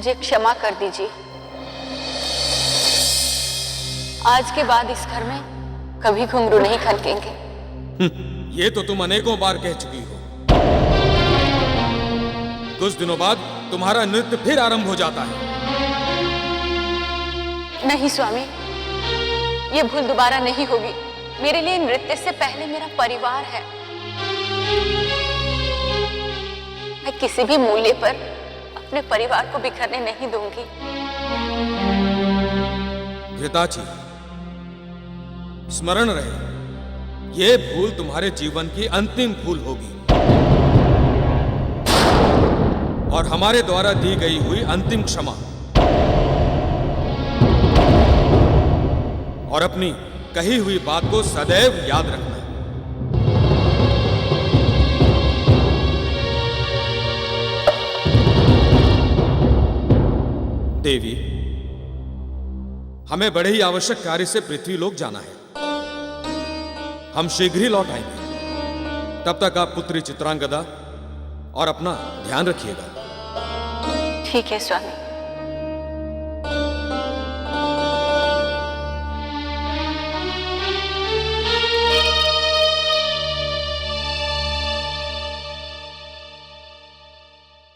मुझे क्षमा कर दीजिए। आज के बाद इस घर में कभी घुंघरू नहीं खनकेंगे। ये तो तुम अनेकों बार कह चुकी हो। कुछ दिनों बाद तुम्हारा नृत्य फिर आरंभ हो जाता है। नहीं स्वामी, ये भूल दोबारा नहीं होगी। मेरे लिए नृत्य से पहले मेरा परिवार है। मैं किसी भी मूल्य पर अपने परिवार को बिखरने नहीं दूंगी। घृताची, स्मरण रहे, ये भूल तुम्हारे जीवन की अंतिम भूल होगी और हमारे द्वारा दी गई हुई अंतिम क्षमा। और अपनी कही हुई बात को सदैव याद रखना। देवी, हमें बड़े ही आवश्यक कार्य से पृथ्वी लोक जाना है। हम शीघ्र ही लौट आएंगे। तब तक आप पुत्री चित्रांगदा और अपना ध्यान रखिएगा। ठीक है स्वामी।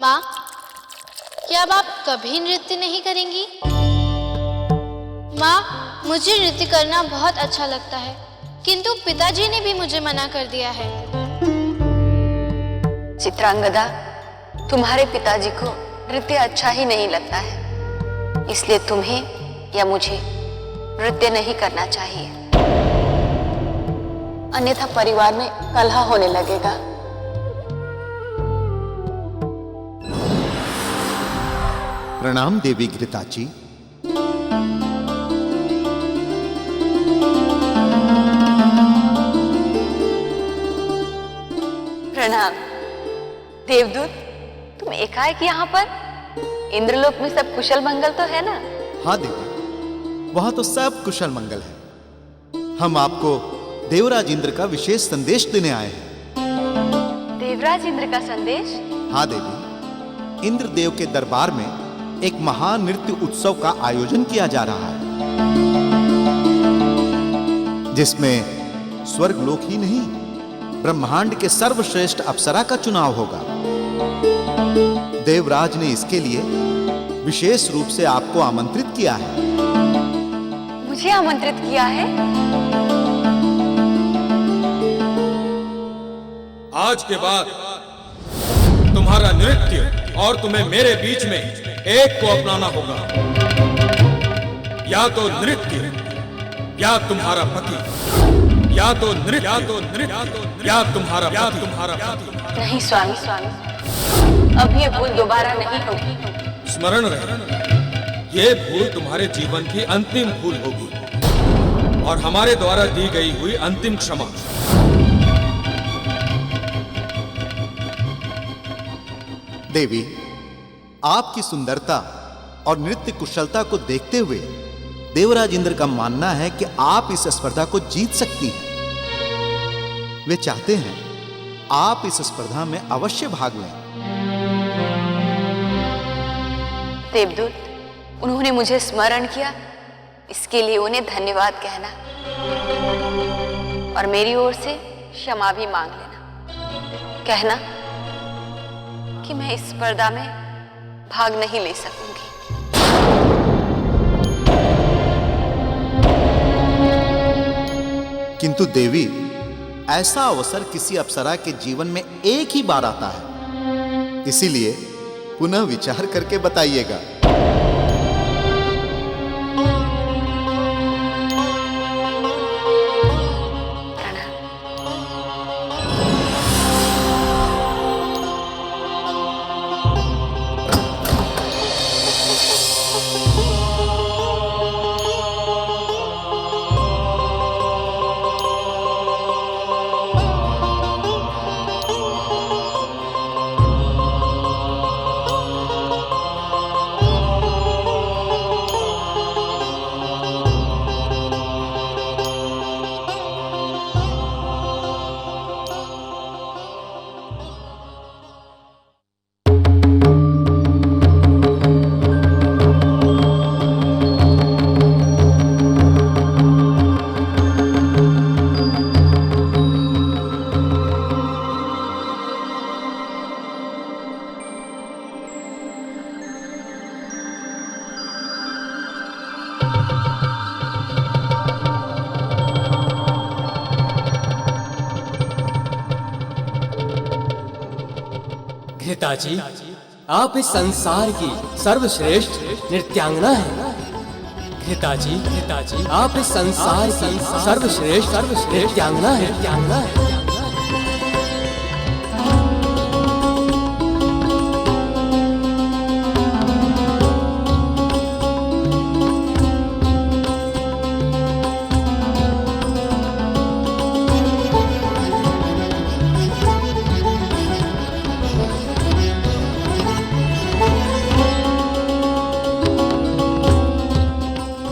माँ, क्या अब आप कभी नृत्य नहीं करेंगी? माँ, मुझे नृत्य करना बहुत अच्छा लगता है, किंतु पिताजी ने भी मुझे मना कर दिया है। चित्रांगदा, तुम्हारे पिताजी को नृत्य अच्छा ही नहीं लगता है, इसलिए तुम्हें या मुझे नृत्य नहीं करना चाहिए, अन्यथा परिवार में कलह होने लगेगा। प्रणाम देवी घृताची। प्रणाम। देवदूत, तुम एकाएक यहाँ पर? इंद्रलोक में सब कुशल मंगल तो है ना? हाँ देवी, वहां तो सब कुशल मंगल है। हम आपको देवराज इंद्र का विशेष संदेश देने आए हैं। देवराज इंद्र का संदेश? हाँ देवी, इंद्रदेव के दरबार में एक महान नृत्य उत्सव का आयोजन किया जा रहा है, जिसमें स्वर्ग लोक ही नहीं, ब्रह्मांड के सर्वश्रेष्ठ अप्सरा का चुनाव होगा। देवराज ने इसके लिए विशेष रूप से आपको आमंत्रित किया है। मुझे आमंत्रित किया है? आज के बाद तुम्हारा नृत्य और तुम्हें मेरे बीच में एक को अपनाना होगा। या तो नृत्य या तुम्हारा पति, या तो नृत्य या तुम्हारा पति। नहीं स्वामी, अब ये भूल दोबारा नहीं होगी। स्मरण रहे, ये भूल तुम्हारे जीवन की अंतिम भूल होगी और हमारे द्वारा दी गई हुई अंतिम क्षमा। देवी, आपकी सुंदरता और नृत्य कुशलता को देखते हुए देवराज इंद्र का मानना है कि आप इस स्पर्धा को जीत सकती हैं। वे चाहते हैं आप इस स्पर्धा में अवश्य भाग लें। देवदूत, उन्होंने मुझे स्मरण किया, इसके लिए उन्हें धन्यवाद कहना और मेरी ओर से क्षमा भी मांग लेना। कहना कि मैं इस स्पर्धा में भाग नहीं ले सकूंगी। किंतु देवी, ऐसा अवसर किसी अप्सरा के जीवन में एक ही बार आता है, इसीलिए पुनः विचार करके बताइएगा। पिताजी, आप इस संसार की सर्वश्रेष्ठ नृत्यांगना हैं। पिताजी, आप इस संसार की सर्वश्रेष्ठ नृत्यांगना हैं।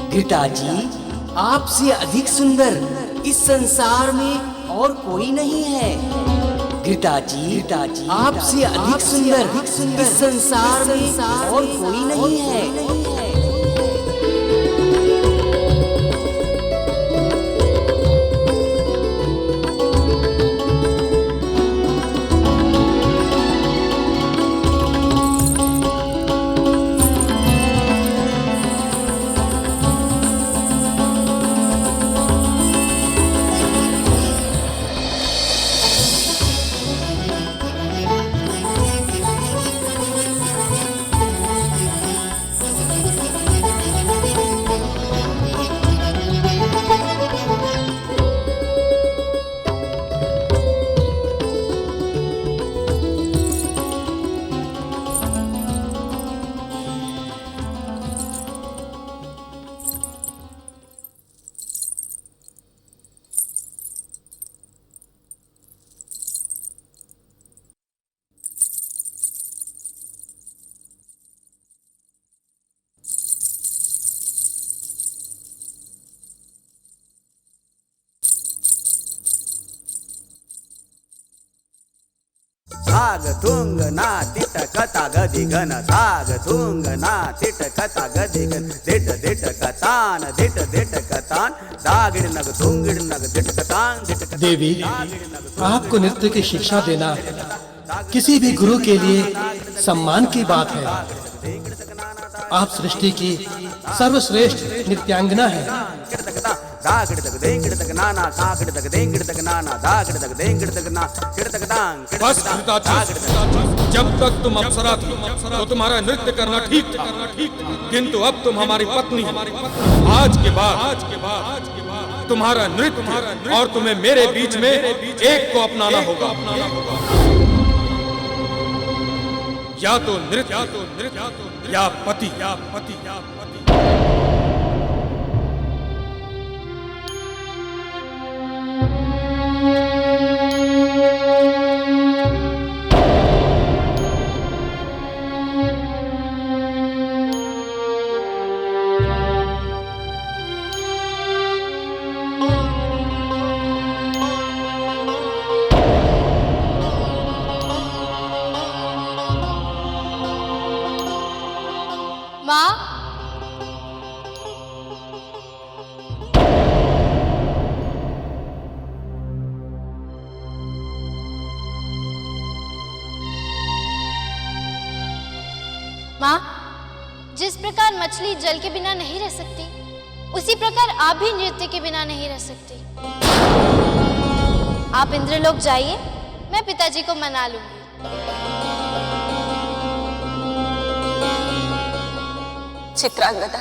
पिताजी, आपसे अधिक सुंदर इस संसार में और कोई नहीं है। पिताजी, आपसे अधिक सुंदर इस संसार में और कोई नहीं है। साग थुंग ना तिट कथा गदी घन साग थुंग ना तिट कथा गदी घन दिट दिट कतान दागिड़ नग थुंगिड़ नग दिट कतान देवी, आपको नृत्य की शिक्षा देना किसी भी गुरु के लिए सम्मान की बात है। आप सृष्टि की सर्वश्रेष्ठ नृत्यांगना है। दागिड़ तक देंगिड़ तक नाना कागिड़ तक देंगिड़ तक नाना दागिड़ तक देंगिड़ तक ना किड़ तक दांग बस पिताजी, जब तक तुम अप्सरा थी तो तुम्हारा नृत्य करना ठीक था, किंतु अब तुम हमारी पत्नी हो। आज के बाद तुम्हारा नृत्य और तुम्हें मेरे बीच में एक को अपनाना होगा। या तो नृत्य या पति। माँ, माँ, जिस प्रकार मछली जल के बिना नहीं रह सकती, उसी प्रकार आप भी नृत्य के बिना नहीं रह सकते। आप इंद्रलोक जाइए, मैं पिताजी को मना लूंगी। चित्रांगदा,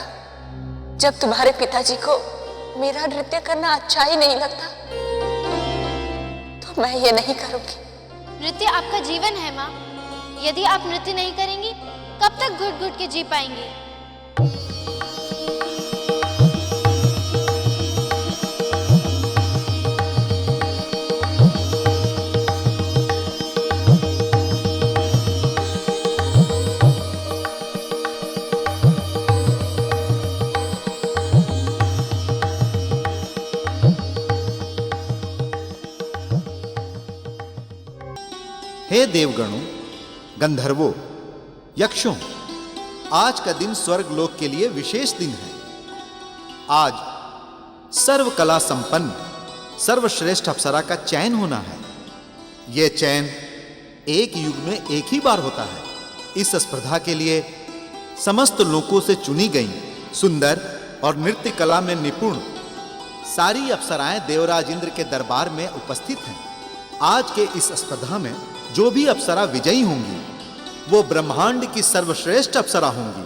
जब तुम्हारे पिताजी को मेरा नृत्य करना अच्छा ही नहीं लगता तो मैं ये नहीं करूंगी। नृत्य आपका जीवन है माँ। यदि आप नृत्य नहीं करेंगी, कब तक घुट घुट के जी पाएंगे? हे देवगणों, गंधर्वों, यक्षों, आज का दिन स्वर्ग लोक के लिए विशेष दिन है। आज सर्व कला संपन्न सर्वश्रेष्ठ अप्सरा का चयन होना है। यह चयन एक युग में एक ही बार होता है। इस स्पर्धा के लिए समस्त लोकों से चुनी गई सुंदर और नृत्य कला में निपुण सारी अप्सराएं देवराज इंद्र के दरबार में उपस्थित हैं। आज के इस स्पर्धा में जो भी अप्सरा विजयी होंगी वो ब्रह्मांड की सर्वश्रेष्ठ अप्सरा होंगी।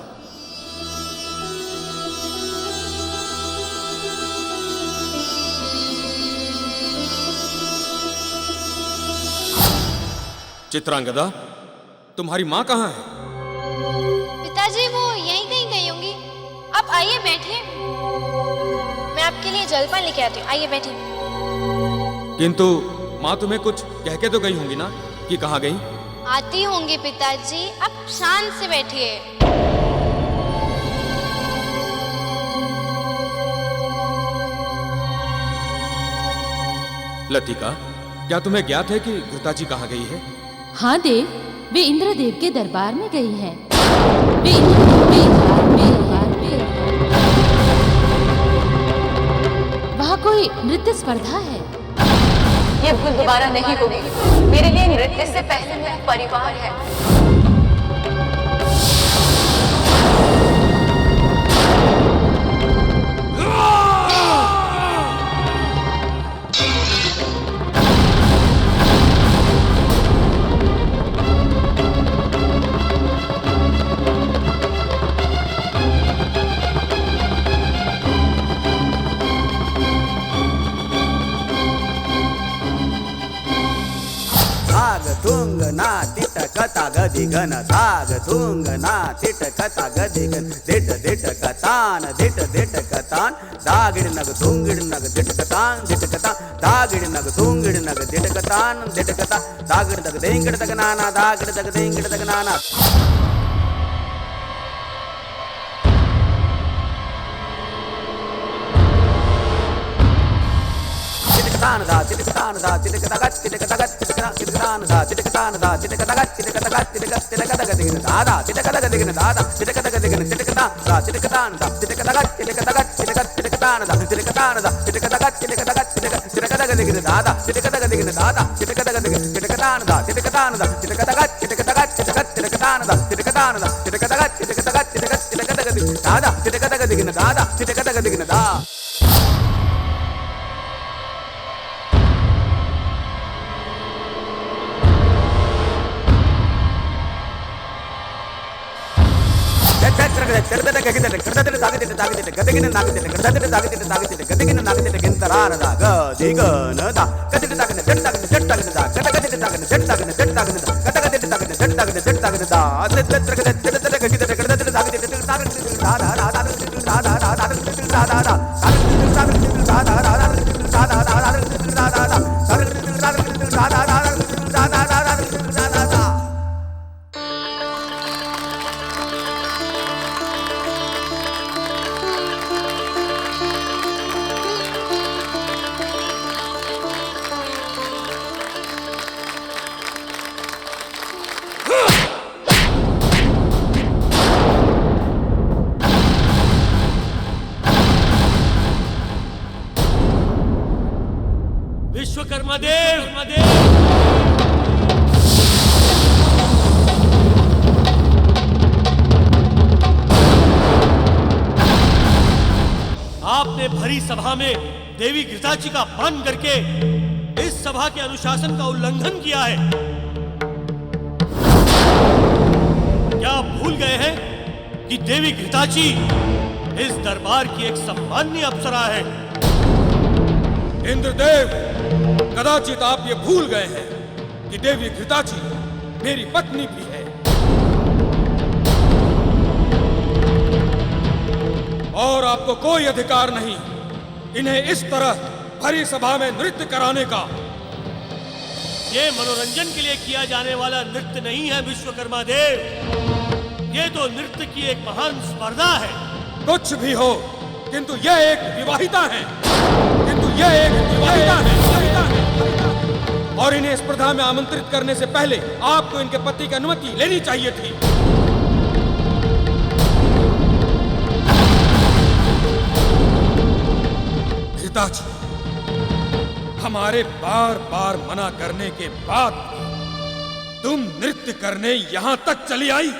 चित्रांगदा, तुम्हारी माँ कहाँ है? पिताजी वो यहीं कहीं गई होंगी। आप आइए बैठिए, मैं आपके लिए जलपान लेके आती हूँ। आइए बैठिए। किंतु माँ तुम्हें कुछ कह के तो गई होंगी ना कि कहाँ गई? आती होंगी पिताजी, आप शांत से बैठिए। लतिका, क्या तुम्हें ज्ञात है कि घृताची कहाँ गई है? हाँ देव, वे इंद्रदेव के दरबार में गई हैं। वे इंद्रदेव के दरबार में वहाँ कोई नृत्य स्पर्धा है। ये भूल दोबारा नहीं होगी। मेरे लिए नृत्य से पहले मेरा परिवार है। थुंग ना तिट कथा गदी घन धाग थुंग ना तिट कथा गदी घन दिट दिट कतान दिट दिट कतान दागिड़ नग थुंगिड़ नग दिट कतान दिट कता दागिड़ नग थुंगिड़ नग दिट कतान दिट कता दागिड़ तक देंगिड़ तक नाना दागिड़ तक देंगिड़ तक नाना। Titikatan da titikatan da titikatagat titikatagat titikatan da titikatan da titikatagat titikatagat titikatagat digin da da titikatagat digin da da titikatagat digin titikatan da titikatan da titikatagat titikatagat titikatan da titikatan da titikatagat titikatagat titikatagat digin da da titikatagat digin da da titikatagat digin titikatan da titikatan da titikatagat titikatagat titikatan da titikatan da titikatagat titikatagat titikatagat digin da da titikatagat digin da da titikatagat digin da Vishwakarma देव, आपने भरी सभा में देवी घृताची का अपमान करके इस सभा के अनुशासन का उल्लंघन किया है। क्या आप भूल गए हैं कि देवी घृताची इस दरबार की एक सम्माननीय अप्सरा है? इंद्रदेव, कदाचित आप ये भूल गए हैं कि देवी घृताची मेरी पत्नी भी है और आपको कोई अधिकार नहीं इन्हें इस तरह भरी सभा में नृत्य कराने का। ये मनोरंजन के लिए किया जाने वाला नृत्य नहीं है विश्वकर्मा देव, ये तो नृत्य की एक महान स्पर्धा है। कुछ भी हो, किंतु यह एक विवाहिता है, और इन्हें स्पर्धा में आमंत्रित करने से पहले आपको इनके पति की अनुमति लेनी चाहिए थी। घृताची, हमारे बार बार मना करने के बाद तुम नृत्य करने यहां तक चली आई।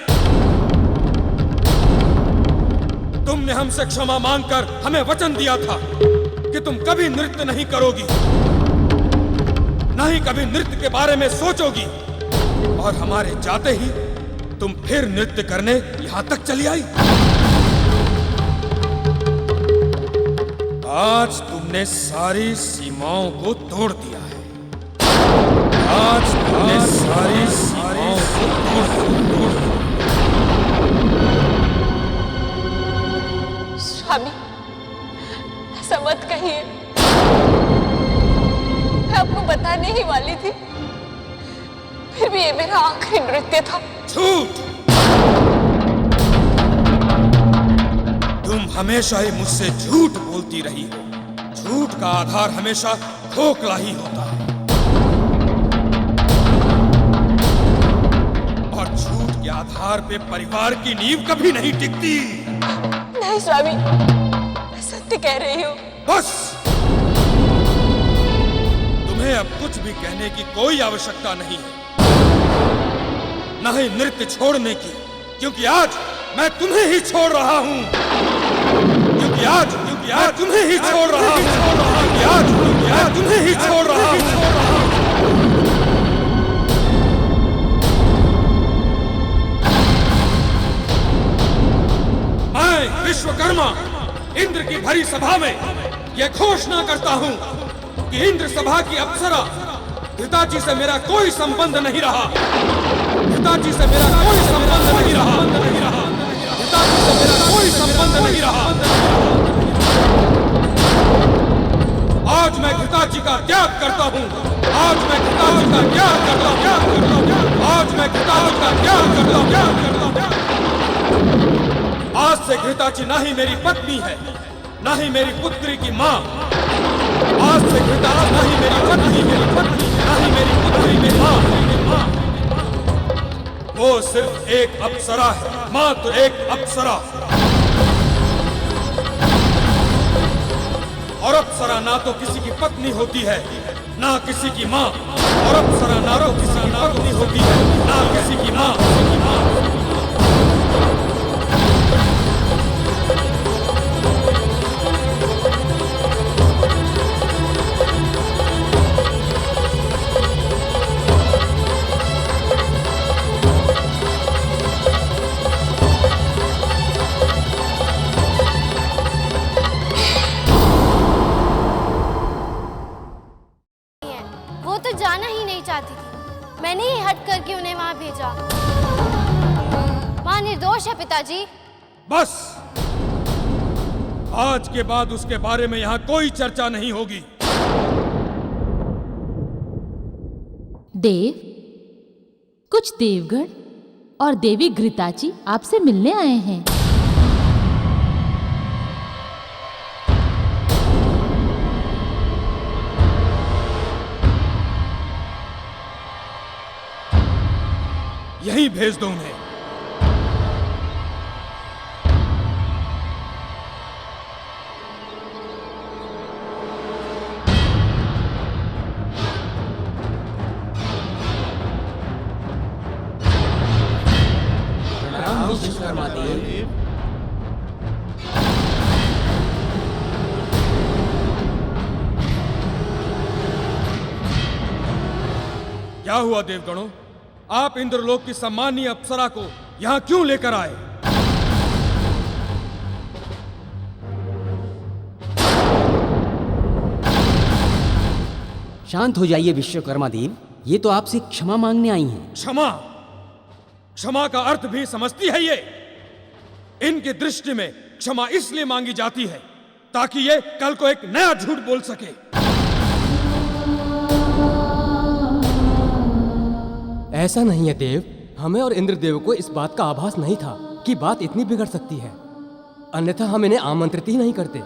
तुमने हमसे क्षमा मांगकर हमें वचन दिया था कि तुम कभी नृत्य नहीं करोगी, न ही कभी नृत्य के बारे में सोचोगी, और हमारे जाते ही तुम फिर नृत्य करने यहां तक चली आई। आज तुमने सारी सीमाओं को तोड़ दिया है। आज तुमने सारी सीमाओं को तोड़ दिया। स्वामी, ऐसा मत कहिए। मैं आपको बताने ही वाली थी, फिर भी ये मेरा आखिरी नृत्य था। झूठ! तुम हमेशा ही मुझसे झूठ बोलती रही हो। झूठ का आधार हमेशा खोखला ही होता है, और झूठ के आधार पे परिवार की नींव कभी नहीं टिकती। नहीं स्वामी, मैं सत्य कह रही हूँ। बस! तुम्हें अब कुछ भी कहने की कोई आवश्यकता नहीं है, न ही नृत्य छोड़ने की, क्योंकि आज मैं तुम्हें ही छोड़ रहा हूँ। क्योंकि आज तुम्हें ही छोड़ रहा हूँ। क्योंकि आज तुम्हें ही छोड़ रहा हूँ। मैं विश्वकर्मा इंद्र की भरी सभा में यह घोषणा करता हूँ कि इंद्र सभा की अप्सरा घृताची से मेरा कोई संबंध नहीं रहा। घृताची से मेरा कोई संबंध नहीं रहा। घृताची से मेरा कोई संबंध नहीं रहा। आज मैं घृताची का त्याग करता हूँ। आज मैं घृताची का त्याग करता हूँ। आज मैं घृताची का त्याग करता हूँ। आज से घृताची ना ही मेरी पत्नी है, ना ही मेरी पुत्री की माँ। आज से घृताची ना ही मेरी पत्नी है, ना ही मेरी पुत्री की माँ। वो सिर्फ एक अप्सरा है, मात्र एक अप्सरा। और अप्सरा ना तो किसी की पत्नी होती है, ना किसी की माँ। और अप्सरा ना तो किसी की पत्नी होती है, ना किसी की माँ। वो तो जाना ही नहीं चाहती थी, मैंने ही हट करके उन्हें वहां भेजा। मां निर्दोष है पिताजी। बस! आज के बाद उसके बारे में यहाँ कोई चर्चा नहीं होगी। देव, कुछ देवगण और देवी घृताची आपसे मिलने आए हैं। यहीं भेज दो उन्हें। विश्वकर्मा देव। क्या हुआ देवगणों? आप इंद्रलोक की सम्मानीय अप्सरा को यहाँ क्यों लेकर आए? शांत हो जाइए विश्वकर्मा देव, ये तो आपसे क्षमा मांगने आई हैं। क्षमा? क्षमा का अर्थ भी समझती है ये? इनकी दृष्टि में क्षमा इसलिए मांगी जाती है ताकि ये कल को एक नया झूठ बोल सके। ऐसा नहीं है देव, हमें और इंद्रदेव को इस बात का आभास नहीं था कि बात इतनी बिगड़ सकती है, अन्यथा हम इन्हें आमंत्रित ही नहीं करते।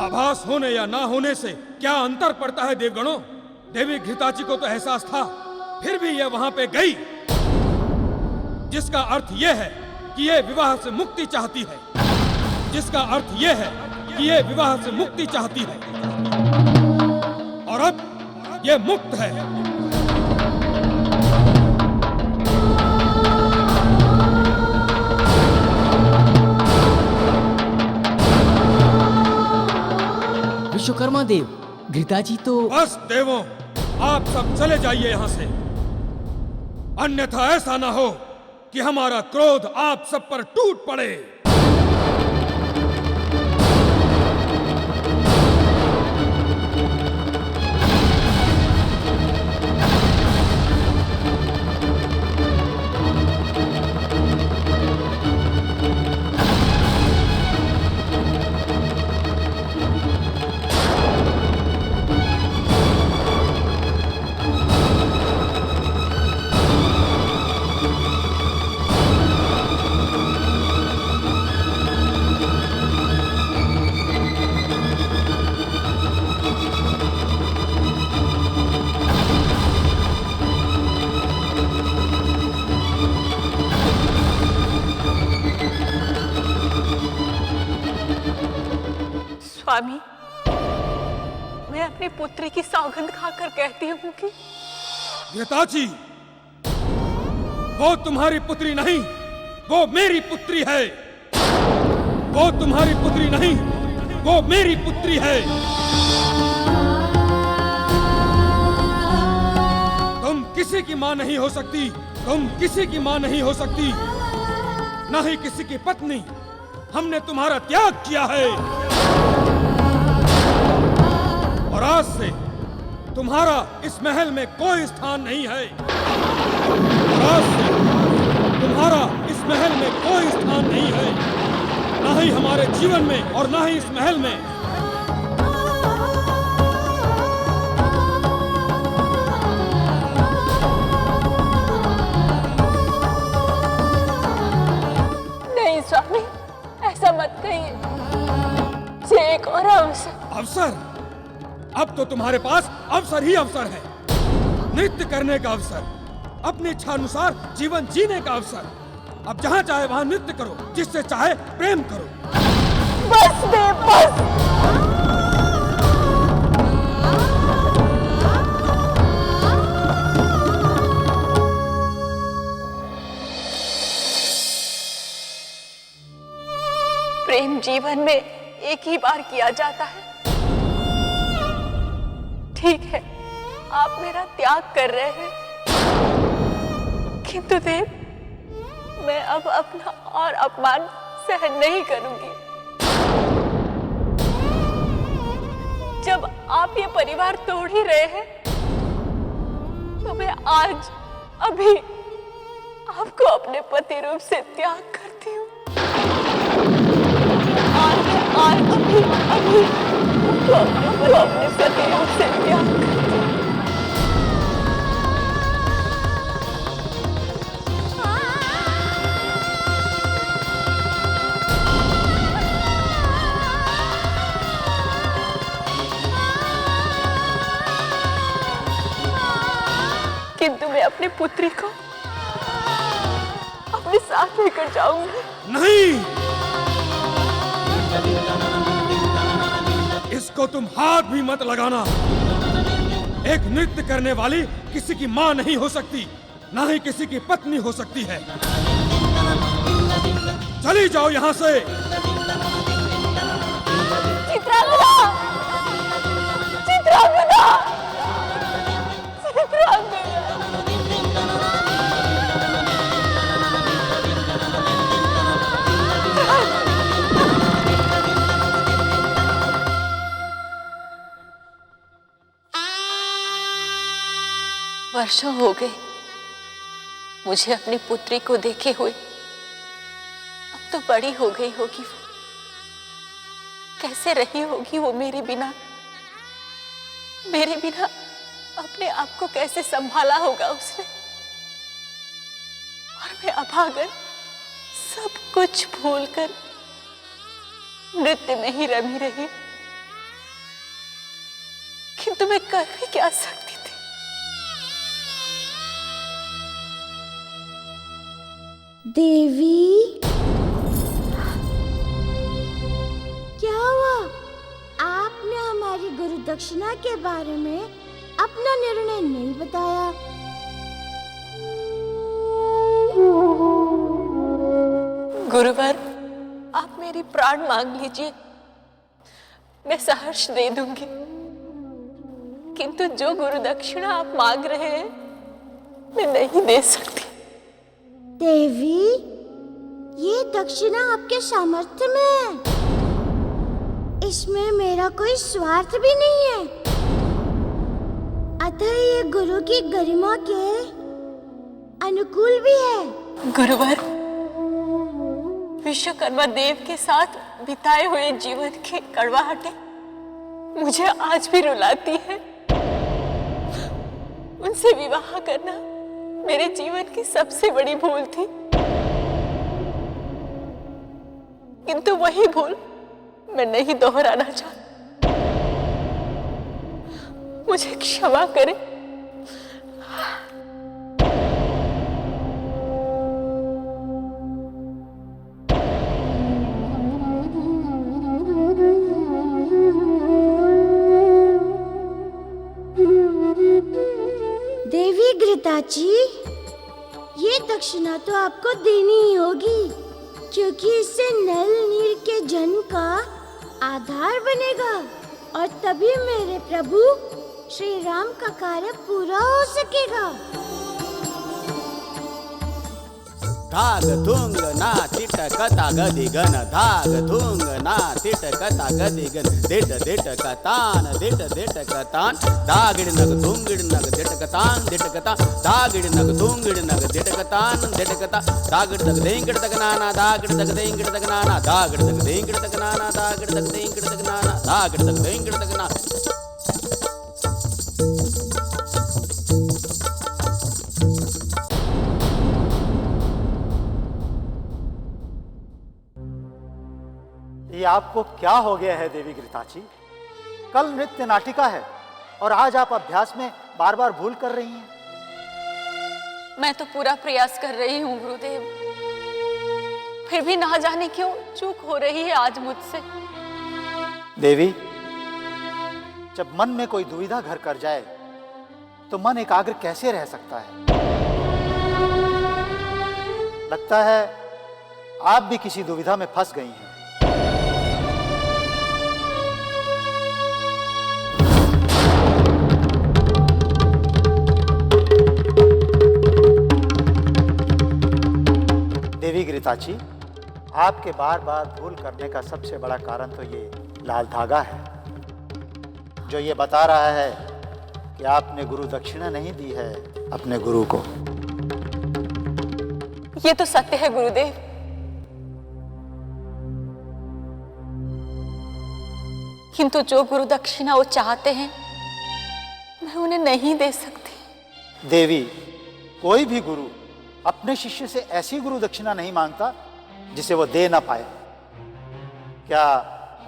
आभास होने या ना होने से क्या अंतर पड़ता है देवगणों? देवी घृताची को तो एहसास था, फिर भी यह वहां पे गई, जिसका अर्थ यह है कि यह विवाह से मुक्ति चाहती है। जिसका अर्थ यह है कि यह विवाह से मुक्ति चाहती है, और अब यह मुक्त है। विश्वकर्मा देव, घृताची तो... बस देवों, आप सब चले जाइए यहां से। अन्यथा ऐसा ना हो कि हमारा क्रोध आप सब पर टूट पड़े। स्वामी, मैं अपनी पुत्री की सौगंध खाकर कहती हूँ कि घृताची, वो तुम्हारी पुत्री नहीं, वो मेरी पुत्री है। वो तुम्हारी पुत्री नहीं, वो मेरी पुत्री है। तुम किसी की मां नहीं हो सकती, तुम किसी की मां नहीं हो सकती, ना ही किसी की पत्नी। हमने तुम्हारा त्याग किया है और आज से तुम्हारा इस महल में कोई स्थान नहीं है। और आज से तुम्हारा इस महल में कोई स्थान नहीं है, ना ही हमारे जीवन में और ना ही इस महल में। नहीं स्वामी, ऐसा मत कहिए। मुझे एक और अवसर। अवसर? अब तो तुम्हारे पास अवसर ही अवसर है। नृत्य करने का अवसर, अपनी इच्छा अनुसार जीवन जीने का अवसर। अब जहाँ चाहे वहाँ नृत्य करो, जिससे चाहे प्रेम करो। बस देव, बस। प्रेम जीवन में एक ही बार किया जाता है। ठीक है, आप मेरा त्याग कर रहे हैं, किंतु देव, मैं अब अपना और अपमान सहन नहीं करूंगी। जब आप ये परिवार तोड़ ही रहे हैं, तो मैं आज अभी आपको अपने पति रूप से त्याग करती हूँ। आज अभी अपने पति रूप से त्याग करती हूँ। किंतु मैं अपनी पुत्री को अपने साथ लेकर जाऊंगी। नहीं, इसको तुम हाथ भी मत लगाना। एक नृत्य करने वाली किसी की मां नहीं हो सकती, ना ही किसी की पत्नी हो सकती है। चली जाओ यहां से। चित्रांगदा! चित्रांगदा! चित्रांगदा! वर्षों हो गए मुझे अपनी पुत्री को देखे हुए। अब तो बड़ी हो गई होगी वो। कैसे रही होगी वो मेरे बिना अपने आप को कैसे संभाला होगा उसने। और मैं अभागन सब कुछ भूलकर नृत्य में ही रमी रही। किंतु मैं कर भी क्या सकती थी। देवी, क्या हुआ? आपने हमारी गुरु दक्षिणा के बारे में अपना निर्णय नहीं बताया। गुरुवर, आप मेरी प्राण मांग लीजिए, मैं सहर्ष दे दूंगी। किंतु जो गुरु दक्षिणा आप मांग रहे हैं मैं नहीं दे सकती। देवी, ये दक्षिणा आपके सामर्थ्य में है। इसमें मेरा कोई स्वार्थ भी नहीं है। अतः ये गुरु की गरिमा के अनुकूल भी है। गुरुवर, विश्वकर्मा देव के साथ बिताए हुए जीवन की कड़वाहटें मुझे आज भी रुलाती है। उनसे विवाह करना मेरे जीवन की सबसे बड़ी भूल थी, किंतु वही भूल मैं नहीं दोहराना चाहती। मुझे क्षमा करें। देवी घृताची, ये दक्षिणा तो आपको देनी ही होगी, क्योंकि इससे नल नीर के जन्म का आधार बनेगा और तभी मेरे प्रभु श्री राम का कार्य पूरा हो सकेगा। धाग धुंग ना तिट कता गदि गन, धाग धुंग ना तिट कता गदि गन, दिट दिट कतान दिट दिट कतान, दागिड़ नग धुंगिड़ नग दिट कतान दिट कता, दागिड़ नग धुंगिड़ नग दिट कतान दिट कता, दागिड़ तक देंगिड़ तक नाना, दागिड़ तक देंगिड़ तक नाना, दागिड़ तक देंगिड़ तक नाना, दागिड़ तक देंगिड़ तक नाना, दागिड़ तक देंगिड़ तक नाना। ये आपको क्या हो गया है देवी घृताची? कल नृत्य नाटिका है और आज आप अभ्यास में बार बार भूल कर रही हैं। मैं तो पूरा प्रयास कर रही हूँ गुरुदेव, फिर भी ना जाने क्यों चूक हो रही है आज मुझसे। देवी, जब मन में कोई दुविधा घर कर जाए तो मन एकाग्र कैसे रह सकता है? लगता है आप भी किसी दुविधा में फंस गई हैं। देवी घृताची, आपके बार बार भूल करने का सबसे बड़ा कारण तो ये लाल धागा है, जो ये बता रहा है कि आपने गुरु दक्षिणा नहीं दी है अपने गुरु को। ये तो सत्य है गुरुदेव, किंतु जो गुरु दक्षिणा वो चाहते हैं मैं उन्हें नहीं दे सकती। देवी, कोई भी गुरु अपने शिष्य से ऐसी गुरु दक्षिणा नहीं मांगता जिसे वो दे ना पाए। क्या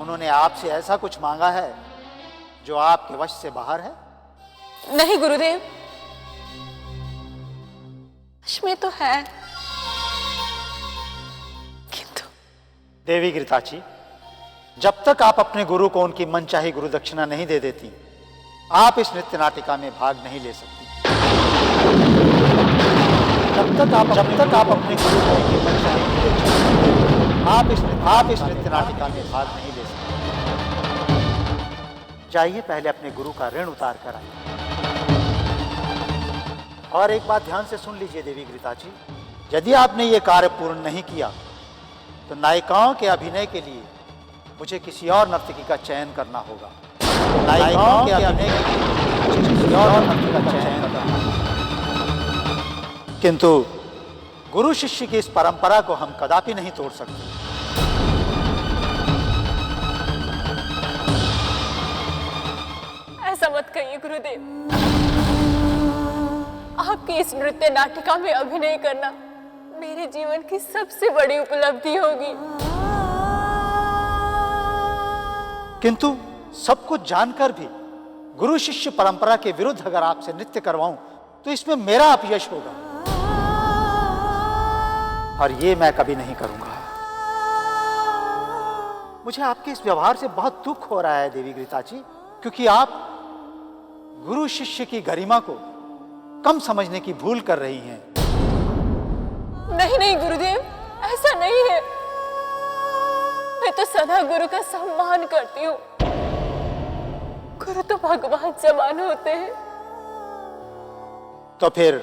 उन्होंने आपसे ऐसा कुछ मांगा है जो आपके वश से बाहर है? नहीं गुरुदेव, वश में तो है, किंतु। देवी घृताची, जब तक आप अपने गुरु को उनकी मनचाही गुरु दक्षिणा नहीं दे देती, आप इस नृत्य नाटिका में भाग नहीं ले सकती। जब तक आप अपने गुरु को उनकी मनचाही गुरु दक्षिणा, आप इस नृत्य नाटिका में भाग नहीं ले सकती। जाइए, पहले अपने गुरु का ऋण उतार कर आइए। और एक बात ध्यान से सुन लीजिए देवी घृताची, यदि आपने ये कार्य पूर्ण नहीं किया तो नायिकाओं के अभिनय के लिए मुझे किसी और नर्तकी का चयन करना होगा। नायिकाओं के अभिनय के लिए मुझे किसी और नर्तकी का चयन करना होगा। किंतु गुरु शिष्य की इस परंपरा को हम कदापि नहीं तोड़ सकते। ऐसा मत कहिए गुरुदेव, आपकी इस नृत्य नाटिका में अभिनय करना मेरे जीवन की सबसे बड़ी उपलब्धि होगी। किंतु सब कुछ जानकर भी गुरु शिष्य परंपरा के विरुद्ध अगर आपसे नृत्य करवाऊं तो इसमें मेरा अपयश होगा, और ये मैं कभी नहीं करूंगा। मुझे आपके इस व्यवहार से बहुत दुख हो रहा है देवी घृताची, क्योंकि आप गुरु शिष्य की गरिमा को कम समझने की भूल कर रही हैं। नहीं नहीं गुरुदेव, ऐसा नहीं है। मैं तो सदा गुरु का सम्मान करती हूँ। गुरु तो भगवान समान होते हैं। तो फिर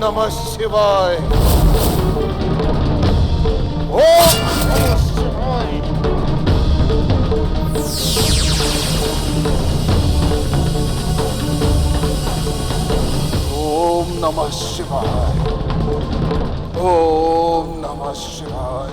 नमः शिवाय। ओम नमः शिवाय। ओम नमः शिवाय। ओम नमः शिवाय।